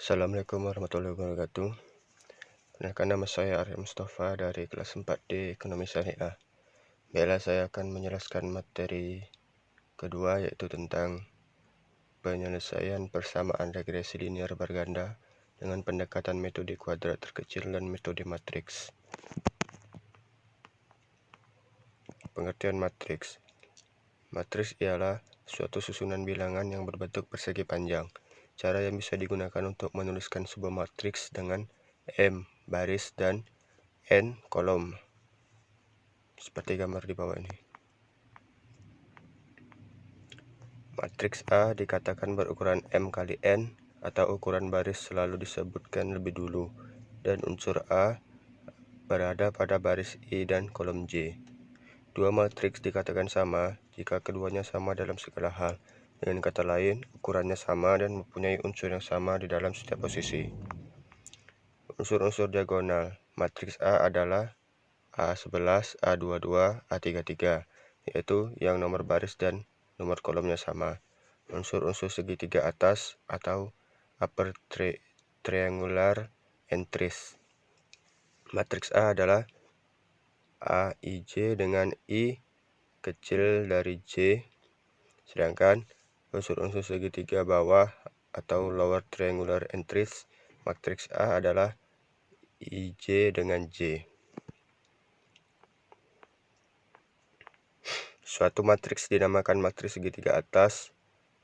Assalamualaikum warahmatullahi wabarakatuh. Perkenalkan, nama saya Arya Mustafa dari kelas 4D Ekonomi Syariah. Baiklah, saya akan menjelaskan materi kedua, yaitu tentang penyelesaian persamaan regresi linear berganda dengan pendekatan metode kuadrat terkecil dan metode matriks. Pengertian matriks. Matriks ialah suatu susunan bilangan yang berbentuk persegi panjang. Cara yang bisa digunakan untuk menuliskan sebuah matriks dengan M baris dan N kolom, seperti gambar di bawah ini. Matriks A dikatakan berukuran M kali N atau ukuran baris selalu disebutkan lebih dulu, dan unsur A berada pada baris I dan kolom J. Dua matriks dikatakan sama jika keduanya sama dalam segala hal. Dengan kata lain, ukurannya sama dan mempunyai unsur yang sama di dalam setiap posisi. Unsur-unsur diagonal matriks A adalah A11, A22, A33, yaitu yang nomor baris dan nomor kolomnya sama. Unsur-unsur segitiga atas atau upper triangular entries matriks A adalah Aij dengan I kecil dari J, sedangkan unsur-unsur segitiga bawah atau lower triangular entries matriks A adalah Ij dengan J. Suatu matriks dinamakan matriks segitiga atas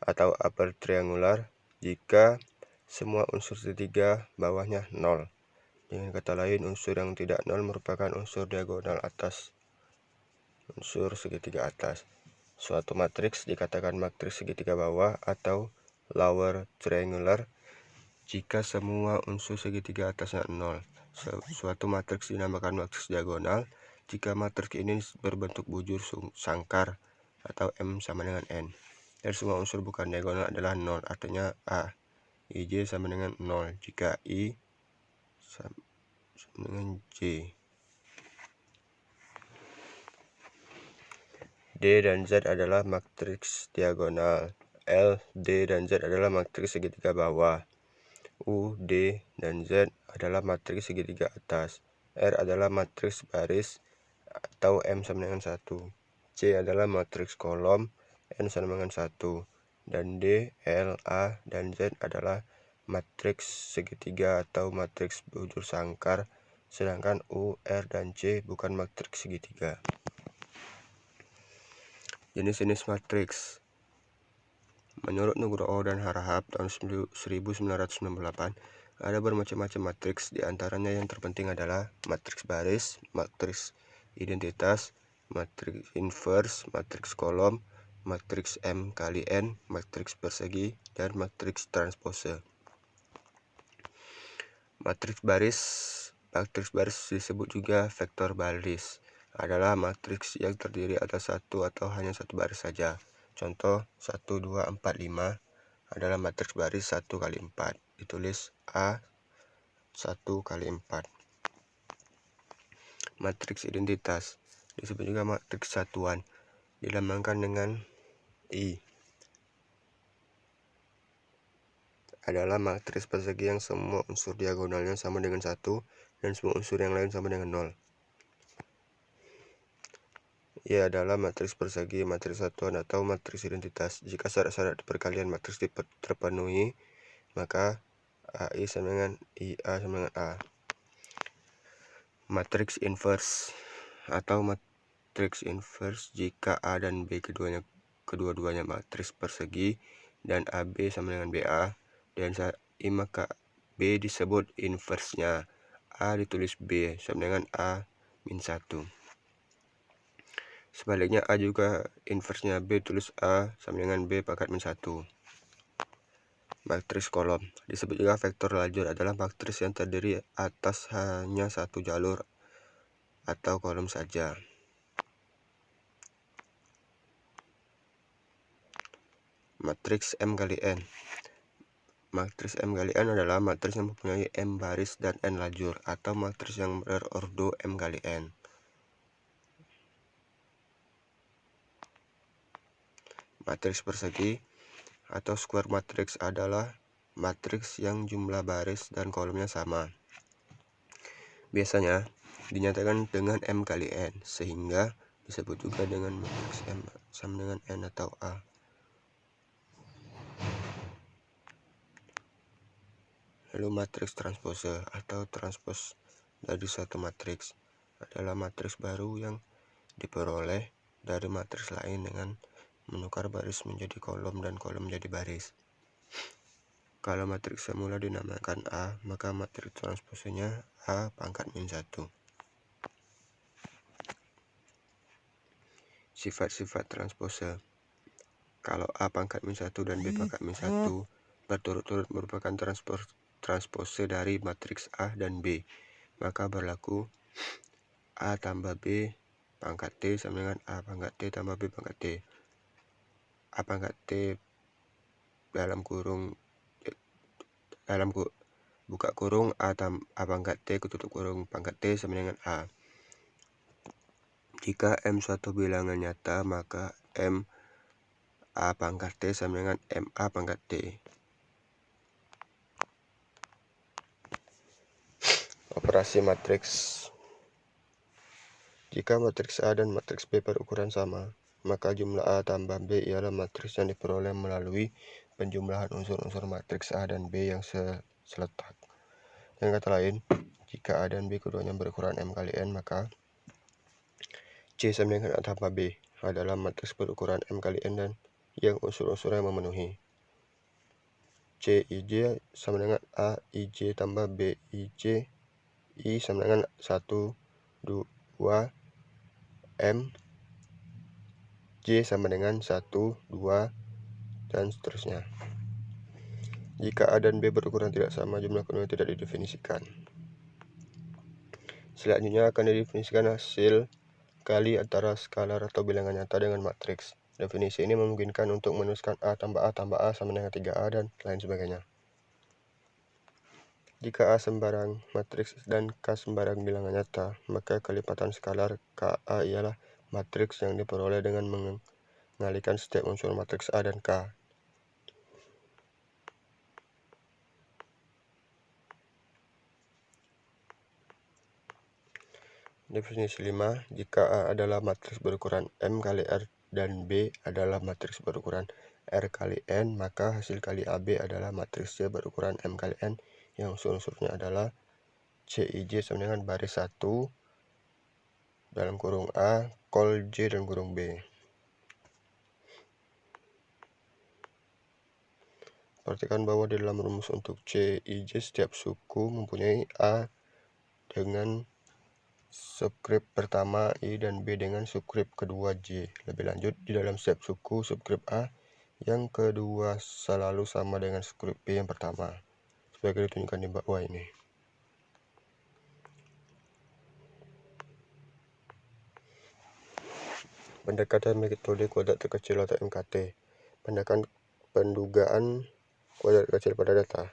atau upper triangular jika semua unsur segitiga bawahnya 0. Dengan kata lain, unsur yang tidak 0 merupakan unsur diagonal atas unsur segitiga atas. Suatu matriks dikatakan matriks segitiga bawah atau lower triangular jika semua unsur segitiga atasnya 0. Suatu matriks dinamakan matriks diagonal jika matriks ini berbentuk bujur sangkar atau M sama dengan N. Dan semua unsur bukan diagonal adalah 0, artinya A. Ij sama dengan 0 jika I sama dengan J. D dan Z adalah matriks diagonal. L, D, dan Z adalah matriks segitiga bawah. U, D, dan Z adalah matriks segitiga atas. R adalah matriks baris atau M sama dengan 1. C adalah matriks kolom, N sama dengan 1. Dan D, L, A, dan Z adalah matriks segitiga atau matriks bujur sangkar, sedangkan U, R, dan C bukan matriks segitiga. Jenis-jenis matriks. Menurut Nugroho dan Harahap tahun 1968, ada bermacam-macam matriks. Di antaranya yang terpenting adalah matriks baris, matriks identitas, matriks inverse, matriks kolom, matriks M kali N, matriks persegi, dan matriks transpose. Matriks baris disebut juga vektor baris, adalah matriks yang terdiri atas satu atau hanya satu baris saja. Contoh 1, 2, 4, 5 adalah matriks baris 1 kali 4, ditulis A 1 kali 4. Matriks identitas disebut juga matriks satuan, dilambangkan dengan I. Adalah matriks persegi yang semua unsur diagonalnya sama dengan 1 dan semua unsur yang lain sama dengan 0. Ia adalah matriks persegi, matriks satuan, atau matriks identitas. Jika syarat-syarat perkalian matriks terpenuhi, maka AI sama dengan IA sama dengan A. Matriks inverse atau matriks inverse jika A dan B kedua-duanya matriks persegi dan AB sama dengan BA, dan I maka B disebut inversenya. A ditulis B sama dengan A min 1. Sebaliknya A juga inversenya B, tulis A sama dengan B pangkat min 1. Matriks kolom disebut juga vektor lajur, adalah matriks yang terdiri atas hanya satu jalur atau kolom saja. Matriks M kali N. Matriks M kali N adalah matriks yang mempunyai M baris dan N lajur, atau matriks yang berordo M kali N. Matriks persegi atau square matrix adalah matriks yang jumlah baris dan kolomnya sama. Biasanya dinyatakan dengan M kali N, sehingga disebut juga dengan matriks M sama dengan N atau A. Lalu matriks transpose atau transpos dari suatu matriks adalah matriks baru yang diperoleh dari matriks lain dengan menukar baris menjadi kolom dan kolom menjadi baris. Kalau matriks semula dinamakan A, maka matriks transposenya A pangkat min 1. Sifat-sifat transpose. Kalau A pangkat min 1 dan B pangkat min 1 berturut-turut merupakan transpose dari matriks A dan B, maka berlaku A tambah B pangkat T sama dengan A pangkat T tambah B pangkat T. A pangkat T buka kurung A pangkat T tutup kurung pangkat T sama dengan A. Jika M suatu bilangan nyata, maka M A pangkat T sama dengan M A pangkat T. Operasi matriks. Jika matriks A dan matriks B berukuran sama, maka jumlah A tambah B ialah matriks yang diperoleh melalui penjumlahan unsur-unsur matriks A dan B yang seletak. Dengan kata lain, jika A dan B keduanya berukuran M kali N, maka C sama dengan A tambah B adalah matriks berukuran M kali N dan yang unsur-unsurnya memenuhi. C IJ sama dengan A IJ tambah B IJ, I sama dengan 1, 2, M, J sama dengan 1, 2, dan seterusnya. Jika A dan B berukuran tidak sama, jumlah keduanya tidak didefinisikan. Selanjutnya akan didefinisikan hasil kali antara skalar atau bilangan nyata dengan matriks. Definisi ini memungkinkan untuk menuliskan A tambah A tambah A sama dengan 3A dan lain sebagainya. Jika A sembarang matriks dan K sembarang bilangan nyata, maka kelipatan skalar KA ialah matriks yang diperoleh dengan mengalihkan setiap unsur matriks A dan K. Definisi 5, jika A adalah matriks berukuran M kali R dan B adalah matriks berukuran R kali N, maka hasil kali AB adalah matriks C berukuran M kali N yang unsur-unsurnya adalah CIJ sama dengan baris 1 dalam kurung A, kol J dan kurung B. Perhatikan bahwa di dalam rumus untuk CIJ setiap suku mempunyai A dengan subskrip pertama I dan B dengan subskrip kedua J. Lebih lanjut, di dalam setiap suku subskrip A yang kedua selalu sama dengan subskrip B yang pertama, sebagai ditunjukkan di bawah ini. Pendekatan metode kuadrat terkecil atau MKT. Pendekatan pendugaan kuadrat terkecil pada data.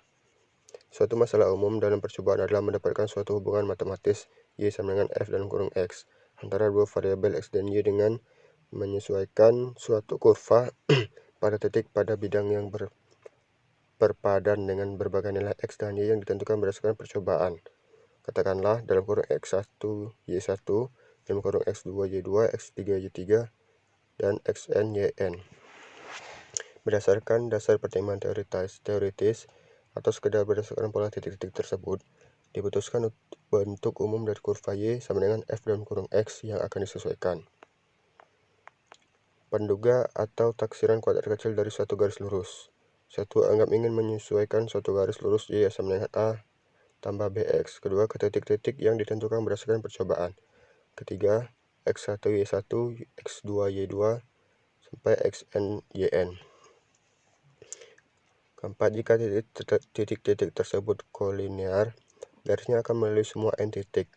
Suatu masalah umum dalam percobaan adalah mendapatkan suatu hubungan matematis Y sama dengan F dalam kurung X antara dua variabel X dan Y dengan menyesuaikan suatu kurva pada titik pada bidang yang berpadan dengan berbagai nilai X dan Y yang ditentukan berdasarkan percobaan. Katakanlah dalam kurung X1 Y1, dalam kurung X2 Y2, X3 Y3, dan Xn Yn. Berdasarkan dasar pertimbangan teoritis atau sekedar berdasarkan pola titik-titik tersebut, diputuskan bentuk umum dari kurva Y sama dengan F dalam kurung X yang akan disesuaikan. Penduga atau taksiran kuadrat kecil dari suatu garis lurus. Satu, anggap ingin menyesuaikan suatu garis lurus Y sama dengan A tambah BX. Kedua, ke titik-titik yang ditentukan berdasarkan percobaan. Ketiga, X1 Y1, X2 Y2, sampai Xn Yn. Keempat, jika titik-titik tersebut kolinear, garisnya akan melalui semua n titik.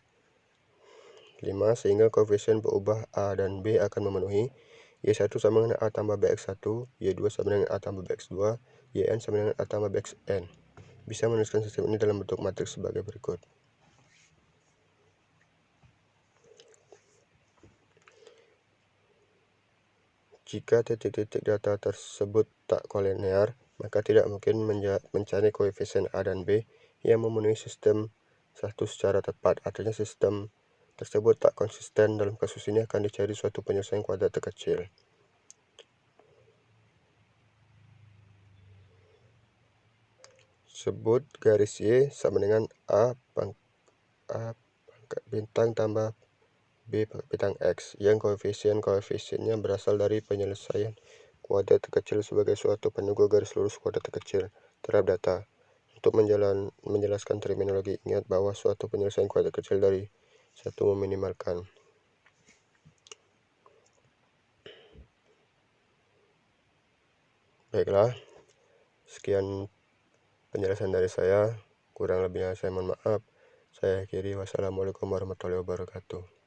5. Sehingga koefisien berubah A dan B akan memenuhi. Y1 sama dengan A tambah BX1, Y2 sama dengan A tambah BX2, Yn sama dengan A tambah BXN. Bisa menuliskan sistem ini dalam bentuk matriks sebagai berikut. Jika titik-titik data tersebut tak kolinear, maka tidak mungkin mencari koefisien A dan B yang memenuhi sistem satu secara tepat. Artinya sistem tersebut tak konsisten. Dalam kasus ini akan dicari suatu penyelesaian kuadrat terkecil. Sebut garis Y sama dengan A pangkat bintang tambah B pangkat bintang X yang koefisiennya berasal dari penyelesaian kuadrat terkecil sebagai suatu peneguh garis lurus kuadrat terkecil terhadap data. Untuk menjelaskan terminologi, ingat bahwa suatu penyelesaian kuadrat kecil dari satu meminimalkan. Baiklah, sekian penjelasan dari saya. Kurang lebihnya saya mohon maaf. Saya akhiri. Wassalamualaikum warahmatullahi wabarakatuh.